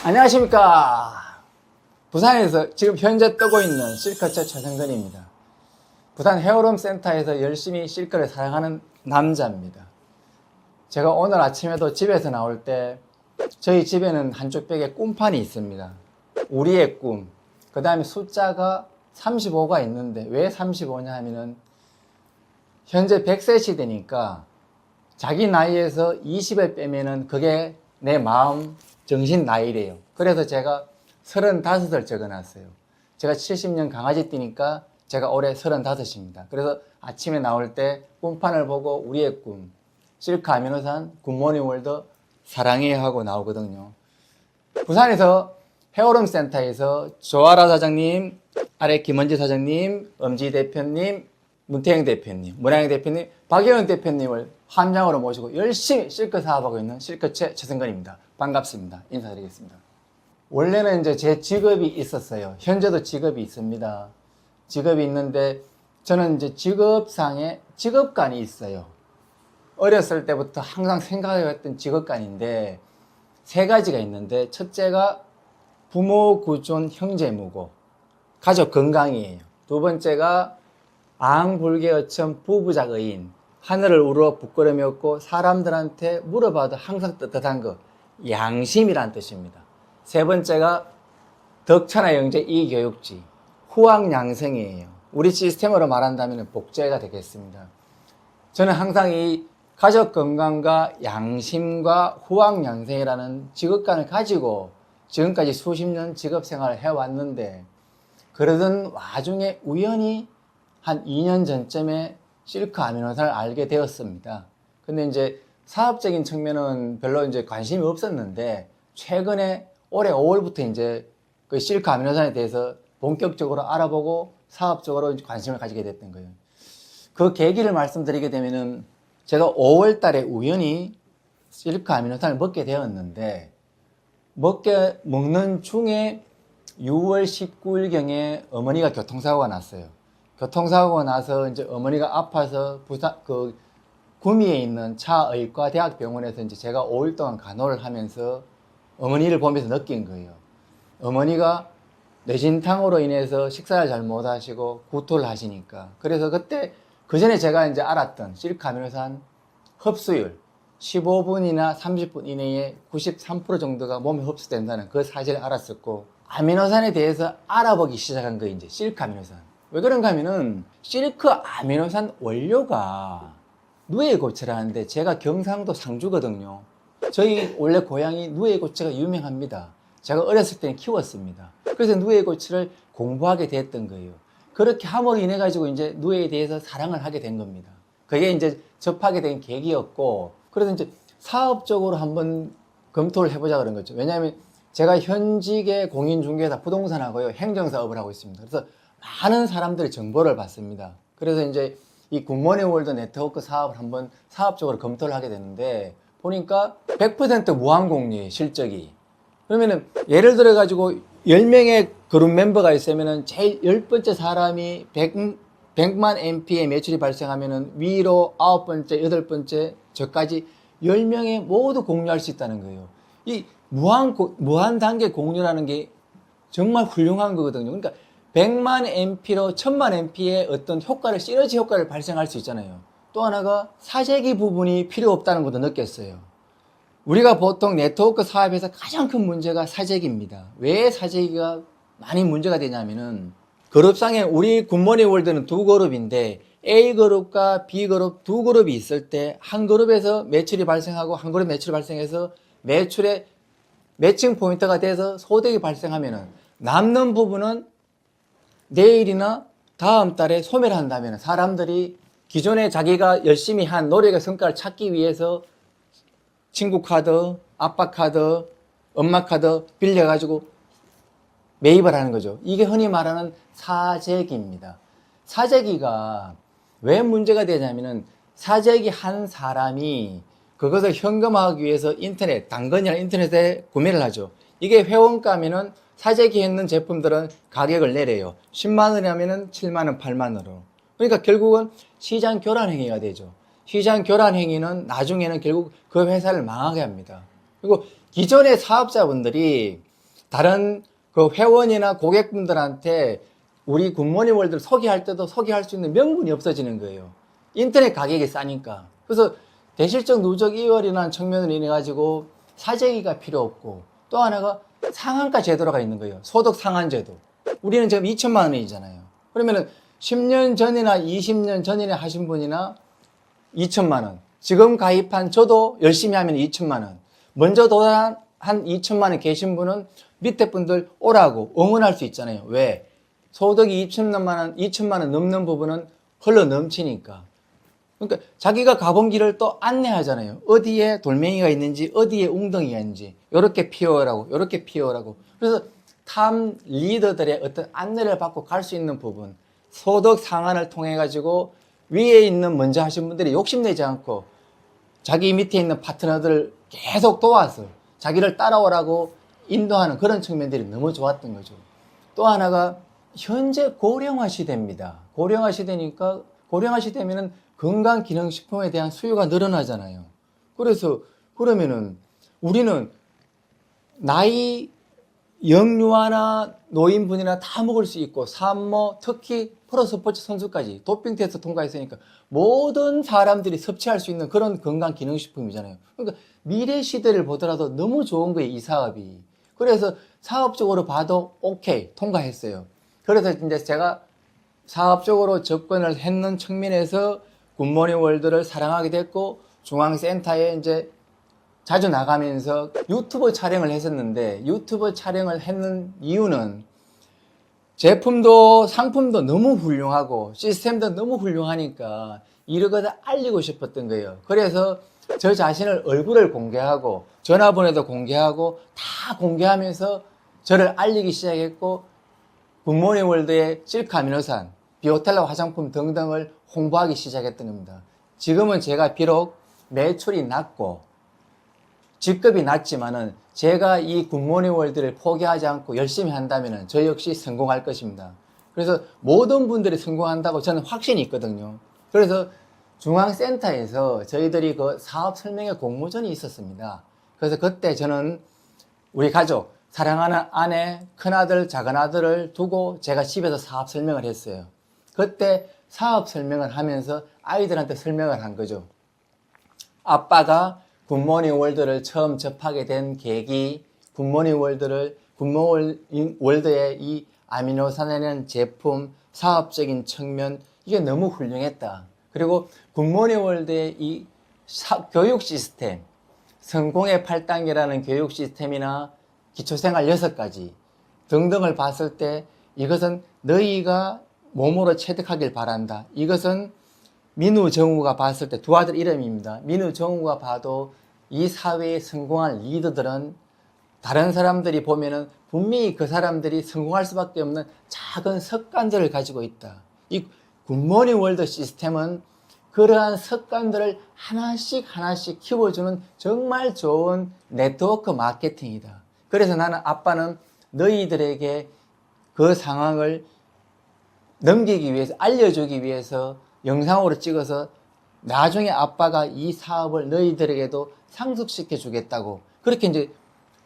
안녕하십니까. 부산에서 지금 현재 뜨고 있는 실크체 최승근입니다. 부산 헤어룸 센터에서 열심히 실크를 사랑하는 남자입니다. 제가 오늘 아침에도 집에서 나올 때 저희 집에는 한쪽 벽에 꿈판이 있습니다. 우리의 꿈. 그 다음에 숫자가 35가 있는데 왜 35냐 하면은 현재 100세 시대니까 자기 나이에서 20을 빼면은 그게 내 마음 정신 나이래요. 그래서 제가 35을 적어놨어요. 제가 70년 강아지띠니까 제가 올해 35입니다. 그래서 아침에 나올 때 꿈판을 보고 우리의 꿈, 실크 아미노산, 굿모닝 월드 사랑해 하고 나오거든요. 부산에서 헤어룸 센터에서 조아라 사장님, 아래 김원지 사장님, 엄지 대표님, 문태영 대표님, 문양영 대표님, 박예원 대표님을 함장으로 모시고 열심히 실크 사업하고 있는 실크체 최승근입니다. 반갑습니다. 인사드리겠습니다. 원래는 이제 제 직업이 있었어요. 현재도 직업이 있습니다. 직업이 있는데 저는 이제 직업상에 직업관이 있어요. 어렸을 때부터 항상 생각해왔던 직업관인데 세 가지가 있는데 첫째가 부모 구존 형제무고 가족 건강이에요. 두 번째가 앙불개어천 부부작 의인 하늘을 우러 부끄러움이 없고 사람들한테 물어봐도 항상 떳떳한 거 양심이란 뜻입니다. 세 번째가 덕천하 영재 이교육지 후학양성이에요. 우리 시스템으로 말한다면 복제가 되겠습니다. 저는 항상 이 가족 건강과 양심과 후학양성이라는 직업관을 가지고 지금까지 수십 년 직업 생활을 해왔는데 그러던 와중에 우연히 한 2년 전쯤에 실크 아미노산을 알게 되었습니다. 근데 이제 사업적인 측면은 별로 이제 관심이 없었는데 최근에 올해 5월부터 이제 그 실크 아미노산에 대해서 본격적으로 알아보고 사업적으로 관심을 가지게 됐던 거예요. 그 계기를 말씀드리게 되면은 제가 5월 달에 우연히 실크 아미노산을 먹게 되었는데 먹는 중에 6월 19일경에 어머니가 교통사고가 났어요. 교통사고가 나서 이제 어머니가 아파서 부산 구미에 있는 차의과대학병원에서 이제 제가 5일 동안 간호를 하면서 어머니를 보면서 느낀 거예요. 어머니가 뇌진탕으로 인해서 식사를 잘 못하시고 구토를 하시니까 그래서 그때 그 전에 제가 이제 알았던 실크 아미노산 흡수율 15분이나 30분 이내에 93% 정도가 몸에 흡수된다는 그 사실을 알았었고 아미노산에 대해서 알아보기 시작한 거 이제 실크 아미노산. 왜 그런가 하면은 실크 아미노산 원료가 누에고체라는데 제가 경상도 상주거든요. 저희 원래 고향이 누에고체가 유명합니다. 제가 어렸을 때는 키웠습니다. 그래서 누에고체를 공부하게 됐던 거예요. 그렇게 함으로 인해 가지고 이제 누에에 대해서 사랑을 하게 된 겁니다. 그게 이제 접하게 된 계기였고 그래서 이제 사업적으로 한번 검토를 해보자 그런 거죠. 왜냐하면 제가 현직의 공인중개사 부동산하고요 행정사업을 하고 있습니다. 그래서 많은 사람들의 정보를 받습니다. 그래서 이제 이 굿모닝 월드 네트워크 사업을 한번 사업적으로 검토를 하게 됐는데 보니까 100% 무한공유의 실적이. 그러면은 예를 들어 가지고 10명의 그룹 멤버가 있으면은 제일 10번째 사람이 100만 MP의 매출이 발생하면은 위로 9번째, 8번째 저까지 10명이 모두 공유할 수 있다는 거예요. 이 무한 단계 공유라는 게 정말 훌륭한 거거든요. 그러니까 100만 MP로 1000만 MP의 어떤 효과를, 시너지 효과를 발생할 수 있잖아요. 또 하나가 사재기 부분이 필요 없다는 것도 느꼈어요. 우리가 보통 네트워크 사업에서 가장 큰 문제가 사재기입니다. 왜 사재기가 많이 문제가 되냐면은 그룹상에 우리 굿모닝 월드는 두 그룹인데 A그룹과 B그룹 두 그룹이 있을 때 한 그룹에서 매출이 발생하고 한 그룹 매출이 발생해서 매출의 매칭 포인트가 돼서 소득이 발생하면은 남는 부분은 내일이나 다음 달에 소멸을 한다면 사람들이 기존에 자기가 열심히 한 노력의 성과를 찾기 위해서 친구 카드, 아빠 카드, 엄마 카드 빌려가지고 매입을 하는 거죠. 이게 흔히 말하는 사재기입니다. 사재기가 왜 문제가 되냐면은 사재기 한 사람이 그것을 현금화하기 위해서 인터넷, 당근이나 인터넷에 구매를 하죠. 이게 회원가면은 사재기 있는 제품들은 가격을 내려요. 10만 원이라면은 7만 원, 8만 원으로. 그러니까 결국은 시장 교란 행위가 되죠. 시장 교란 행위는 나중에는 결국 그 회사를 망하게 합니다. 그리고 기존의 사업자분들이 다른 그 회원이나 고객분들한테 우리 굿모닝 월드를 소개할 때도 소개할 수 있는 명분이 없어지는 거예요. 인터넷 가격이 싸니까. 그래서 대실적 누적 이월이라는 측면을 인해 가지고 사재기가 필요 없고, 또 하나가 상한가 제도가 있는 거예요. 소득 상한 제도. 우리는 지금 2천만 원이잖아요. 그러면은 10년 전이나 20년 전이나 하신 분이나 2천만 원. 지금 가입한 저도 열심히 하면 2천만 원. 먼저 도달한 한 2천만 원 계신 분은 밑에 분들 오라고 응원할 수 있잖아요. 왜? 소득이 2천만 원 넘는 부분은 흘러 넘치니까. 그러니까 자기가 가본 길을 또 안내하잖아요. 어디에 돌멩이가 있는지, 어디에 웅덩이가 있는지, 요렇게 피워라고, 요렇게 피워라고. 그래서 탑 리더들의 어떤 안내를 받고 갈 수 있는 부분, 소득 상한을 통해 가지고 위에 있는 먼저 하신 분들이 욕심내지 않고 자기 밑에 있는 파트너들을 계속 도와서 자기를 따라오라고 인도하는 그런 측면들이 너무 좋았던 거죠. 또 하나가 현재 고령화 시대입니다. 고령화 시대니까, 고령화 시대면은 건강기능식품에 대한 수요가 늘어나잖아요. 그래서 그러면은 우리는 나이 영유아나 노인분이나 다 먹을 수 있고, 산모, 특히 프로스포츠 선수까지 도핑 테스트 통과했으니까 모든 사람들이 섭취할 수 있는 그런 건강기능식품이잖아요. 그러니까 미래 시대를 보더라도 너무 좋은 거예요, 이 사업이. 그래서 사업적으로 봐도 오케이, 통과했어요. 그래서 이제 제가 사업적으로 접근을 했는 측면에서 굿모닝 월드를 사랑하게 됐고, 중앙센터에 이제 자주 나가면서 유튜브 촬영을 했었는데, 유튜브 촬영을 했는 이유는 제품도 상품도 너무 훌륭하고 시스템도 너무 훌륭하니까 이러거든 알리고 싶었던 거예요. 그래서 저 자신을 얼굴을 공개하고 전화번호도 공개하고 다 공개하면서 저를 알리기 시작했고, 굿모닝 월드의 실크 아미노산, 비오텔라 화장품 등등을 홍보하기 시작했던 겁니다. 지금은 제가 비록 매출이 낮고 직급이 낮지만은 제가 이 굿모닝 월드를 포기하지 않고 열심히 한다면은 저 역시 성공할 것입니다. 그래서 모든 분들이 성공한다고 저는 확신이 있거든요. 그래서 중앙센터에서 저희들이 그 사업 설명회 공모전이 있었습니다. 그래서 그때 저는 우리 가족, 사랑하는 아내, 큰아들, 작은아들을 두고 제가 집에서 사업 설명을 했어요. 그때 사업 설명을 하면서 아이들한테 설명을 한 거죠. 아빠가 굿모닝 월드를 처음 접하게 된 계기, 굿모닝 월드의 이 아미노산이라는 제품, 사업적인 측면, 이게 너무 훌륭했다. 그리고 굿모닝 월드의 이 교육 시스템, 성공의 8단계라는 교육 시스템이나 기초생활 6가지 등등을 봤을 때 이것은 너희가 몸으로 체득하길 바란다. 이것은 민우 정우가 봤을 때, 두 아들 이름입니다. 민우 정우가 봐도 이 사회에 성공한 리더들은 다른 사람들이 보면은 분명히 그 사람들이 성공할 수밖에 없는 작은 습관들을 가지고 있다. 이 굿모닝 월드 시스템은 그러한 습관들을 하나씩 하나씩 키워주는 정말 좋은 네트워크 마케팅이다. 그래서 나는 아빠는 너희들에게 그 상황을 넘기기 위해서, 알려주기 위해서 영상으로 찍어서 나중에 아빠가 이 사업을 너희들에게도 상속시켜 주겠다고, 그렇게 이제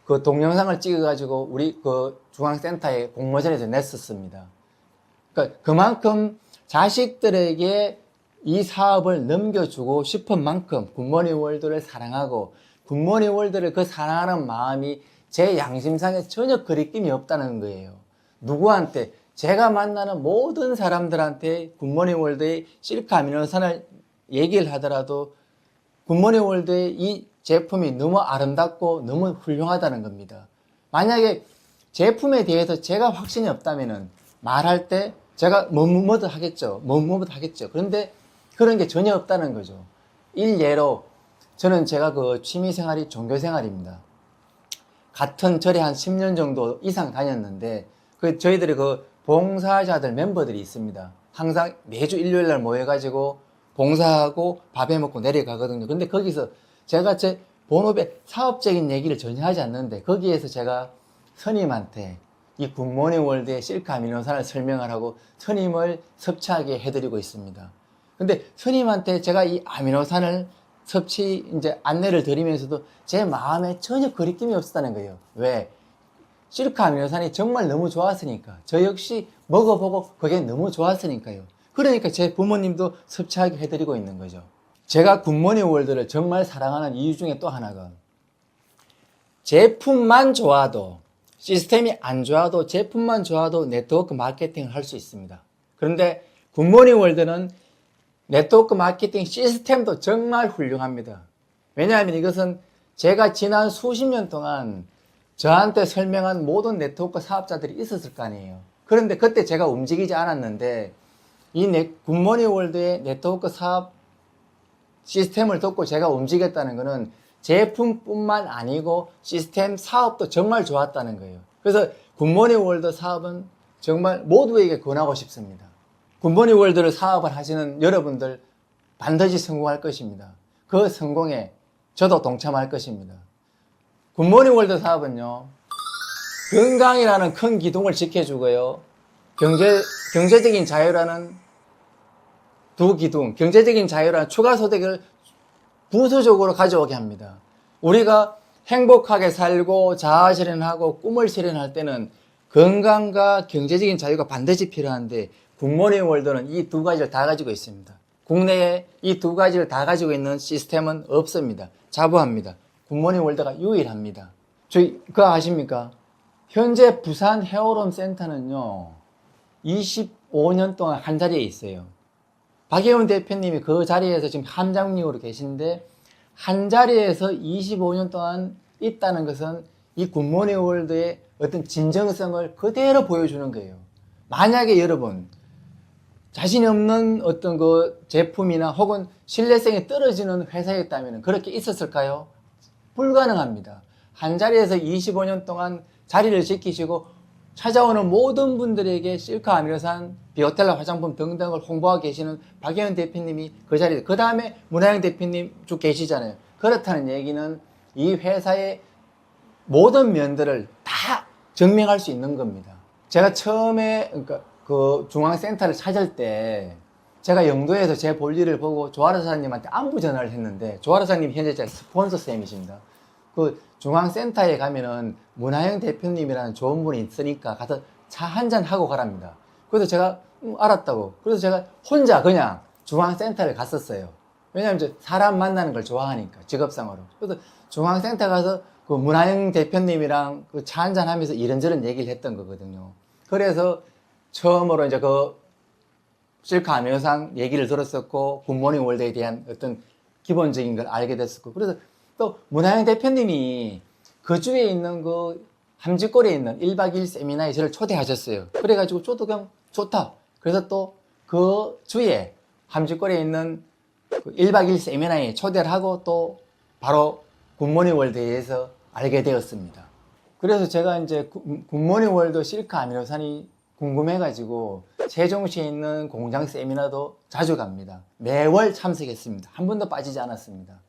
그 동영상을 찍어가지고 우리 그 중앙센터에 공모전에서 냈었습니다. 그러니까 그만큼 자식들에게 이 사업을 넘겨주고 싶은 만큼 굿모닝 월드를 사랑하고, 굿모닝 월드를 그 사랑하는 마음이 제 양심상에 전혀 거리낌이 없다는 거예요. 누구한테, 제가 만나는 모든 사람들한테 굿모닝 월드의 실크 아미노산을 얘기를 하더라도 굿모닝 월드의 이 제품이 너무 아름답고 너무 훌륭하다는 겁니다. 만약에 제품에 대해서 제가 확신이 없다면은 말할 때 제가 뭐뭐뭐 하겠죠. 뭐뭐뭐 하겠죠. 그런데 그런 게 전혀 없다는 거죠. 일례로 저는 제가 그 취미생활이 종교생활입니다. 같은 절에 한 10년 정도 이상 다녔는데, 그 저희들이 그 봉사자들 멤버들이 있습니다. 항상 매주 일요일 날 모여가지고 봉사하고 밥해 먹고 내려가거든요. 근데 거기서 제가 제 본업에 사업적인 얘기를 전혀 하지 않는데, 거기에서 제가 스님한테 이 굿모닝 월드의 실크 아미노산을 설명을 하고 스님을 섭취하게 해드리고 있습니다. 근데 스님한테 제가 이 아미노산을 섭취 이제 안내를 드리면서도 제 마음에 전혀 거리낌이 없었다는 거예요. 왜? 실크 아미노산이 정말 너무 좋았으니까, 저 역시 먹어보고 그게 너무 좋았으니까요. 그러니까 제 부모님도 섭취하게 해드리고 있는 거죠. 제가 굿모닝 월드를 정말 사랑하는 이유 중에 또 하나가, 제품만 좋아도, 시스템이 안 좋아도, 제품만 좋아도 네트워크 마케팅을 할 수 있습니다. 그런데 굿모닝 월드는 네트워크 마케팅 시스템도 정말 훌륭합니다. 왜냐하면 이것은 제가 지난 수십 년 동안 저한테 설명한 모든 네트워크 사업자들이 있었을 거 아니에요. 그런데 그때 제가 움직이지 않았는데, 이 굿모닝 월드의 네트워크 사업 시스템을 듣고 제가 움직였다는 것은 제품뿐만 아니고 시스템 사업도 정말 좋았다는 거예요. 그래서 굿모닝 월드 사업은 정말 모두에게 권하고 싶습니다. 굿모닝 월드를 사업을 하시는 여러분들 반드시 성공할 것입니다. 그 성공에 저도 동참할 것입니다. 굿모닝 월드 사업은요, 건강이라는 큰 기둥을 지켜주고요, 경제적인 자유라는 두 기둥, 경제적인 자유라는 추가 소득을 부수적으로 가져오게 합니다. 우리가 행복하게 살고 자아 실현하고 꿈을 실현할 때는 건강과 경제적인 자유가 반드시 필요한데, 굿모닝 월드는 이 두 가지를 다 가지고 있습니다. 국내에 이 두 가지를 다 가지고 있는 시스템은 없습니다. 자부합니다. 굿모닝 월드가 유일합니다. 저희 그거 아십니까? 현재 부산 헤어롬 센터는요, 25년 동안 한 자리에 있어요. 박혜원 대표님이 그 자리에서 지금 함장님으로 계신데, 한 자리에서 25년 동안 있다는 것은 이 굿모닝 월드의 어떤 진정성을 그대로 보여주는 거예요. 만약에 여러분 자신이 없는 어떤 그 제품이나 혹은 신뢰성이 떨어지는 회사였다면 그렇게 있었을까요? 불가능합니다. 한 자리에서 25년 동안 자리를 지키시고 찾아오는 모든 분들에게 실크 아미노산, 비오텔라 화장품 등등을 홍보하고 계시는 박혜원 대표님이 그 자리에, 그 다음에 문하영 대표님 쭉 계시잖아요. 그렇다는 얘기는 이 회사의 모든 면들을 다 증명할 수 있는 겁니다. 제가 처음에 그 중앙센터를 찾을 때 제가 영도에서 제 볼일을 보고 조아라 사장님한테 안부 전화를 했는데, 조아라 사장님 현재 제 스폰서 쌤이십니다. 그 중앙센터에 가면은 문하영 대표님이라는 좋은 분이 있으니까 가서 차 한잔 하고 가랍니다. 그래서 제가 알았다고. 그래서 제가 혼자 그냥 중앙센터를 갔었어요. 왜냐하면 이제 사람 만나는 걸 좋아하니까, 직업상으로. 그래서 중앙센터 가서 그 문하영 대표님이랑 그 차 한잔 하면서 이런저런 얘기를 했던 거거든요. 그래서 처음으로 이제 그 실크 아미노산 얘기를 들었었고, 굿모닝 월드에 대한 어떤 기본적인 걸 알게 됐었고, 그래서 또 문하영 대표님이 그 주에 있는 그 함지골에 있는 1박 2일 세미나에 저를 초대하셨어요. 그래가지고 저도 그냥 좋다. 그래서 또 그 주에 함지골에 있는 그 1박 2일 세미나에 초대를 하고 또 바로 굿모닝 월드에 대해서 알게 되었습니다. 그래서 제가 이제 굿모닝 월드 실크 아미노산이 궁금해가지고 세종시에 있는 공장 세미나도 자주 갑니다. 매월 참석했습니다. 한 번도 빠지지 않았습니다.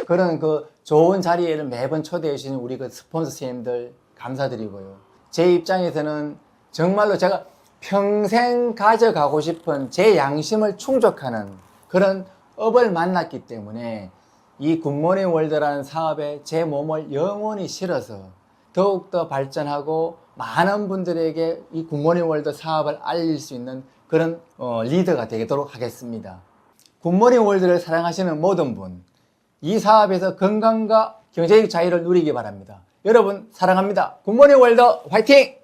그런 그 좋은 자리에를 매번 초대해 주시는 우리 그 스폰서 선생님들 감사드리고요. 제 입장에서는 정말로 제가 평생 가져가고 싶은 제 양심을 충족하는 그런 업을 만났기 때문에 이 굿모닝 월드라는 사업에 제 몸을 영원히 실어서 더욱더 발전하고 많은 분들에게 이 굿모닝 월드 사업을 알릴 수 있는 그런 리더가 되도록 하겠습니다. 굿모닝 월드를 사랑하시는 모든 분, 이 사업에서 건강과 경제적 자유를 누리기 바랍니다. 여러분 사랑합니다. 굿모닝 월드 화이팅!